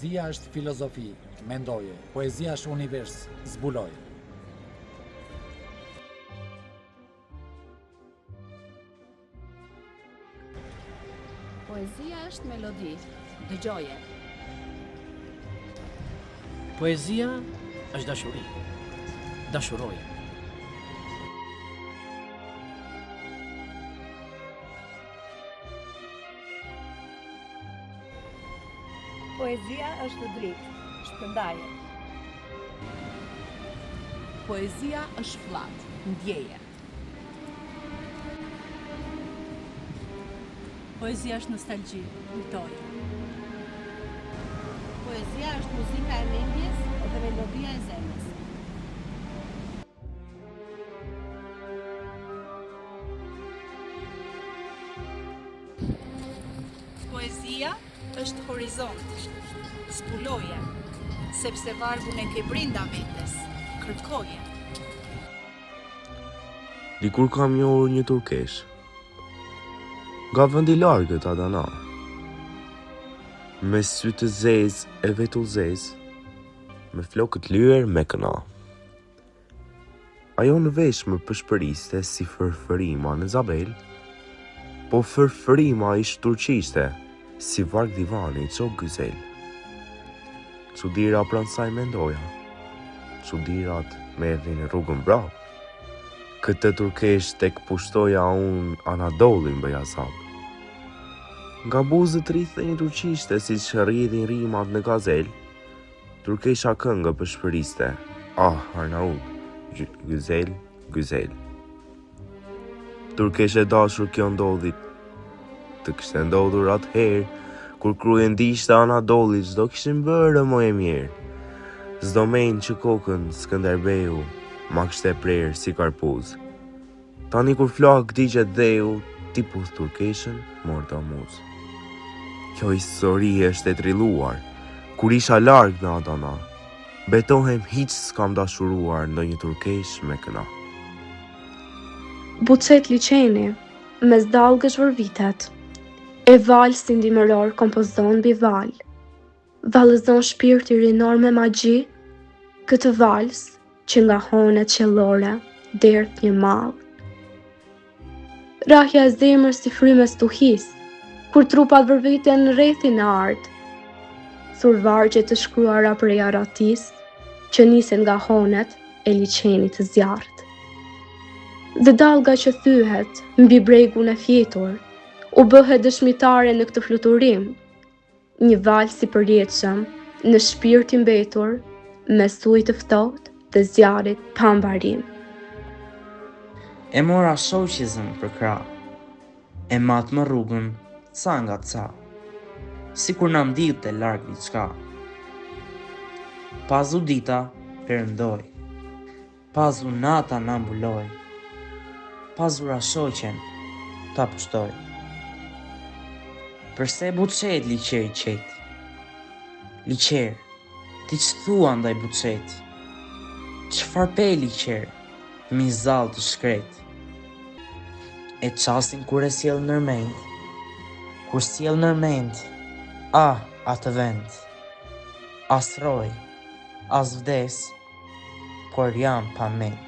Poezia është filozofi, mendoje. Poezia është univers, zbuloj. Poezia është melodi, dëgjoje. Poezia është dashuri, dashuroje. Poezia është dritë, shpërndaje. Poezia është fllak, ndjeje. Poezia është nostalgji, kujtoje. Poezia është muzika e mendjes dhe melodia e zemrës. Poezia është horizont, zbuloje, sepse vargun e ke brinda vetes, kërkoje. Dikur kam njohur një turkesh, nga vendi largët Adana, me sy të zezë e vetull zezë, me flokët lyer me këna. Ajo në vesh më pëshpëriste si fërfërima në Zabel, po fërfërima i shturqiste si varg divani qo gyzel. Çudira pranë saj mendoja, çudirat me erdhin rrugën brap. Këtë turkesh tek pushtoja unë Anadolin bëj azab. Nga buzët rrithë një turqishte si që rridhin rimat në gazel, turkesha këngë pëshpëriste, Arnaut, gyzel, gyzel. Turkesh e dashur kjo ndodhit, të kishte ndodhur atëherë, kur kryen dishte Anadolit, çdo kishin bërë më e mirë. S'do menë që kokën Skënderbeu, ma kishte prerë si karpuz. Tani kur flak digjet dheu, ti puth turkeshën, morta muz. Kjo histori është e trilluar, kur isha larg në Adana. Betohem hiq s'kam dashuruar ndonjë turkesh me këna. Bucet liçeni, mes dallgësh vërvitet, e val si ndimëror kompozon mbi val. Vallëzon shpirti rinor me magji, këtë vals që nga honet qellore derdh një mall. Rahja e zemrës si frymë stuhis, kur trupat vërviten rrethin e art. Thurvargje të shkruara prej aratis, që nisen nga honet e liçenit të zjarrt. Dhe dallga që thyhet mbi bregun e fjetur, u bëhet dëshmitare në këtë fluturim, një vals i përjetshëm në shpirtin mbetur, me ujë të ftohtë të zjarrit pa mbarim. E mora shoqizën për krah, e matë më rrugën ca nga ca, si kur na mdilte larg diçka. Pazu dita perëndoi, pazu nata na mbuloi, pazura shoqen ta pushtoi. Përse buçet liqer i qet? Liqer, ti ç'thua ndaj buçet? Çfarë pe liqer, mi zall të shkret? E qasin kur e sjell nërmend, kur sjell nërmend, atë vend. As roj, as vdes, por jam pa mend.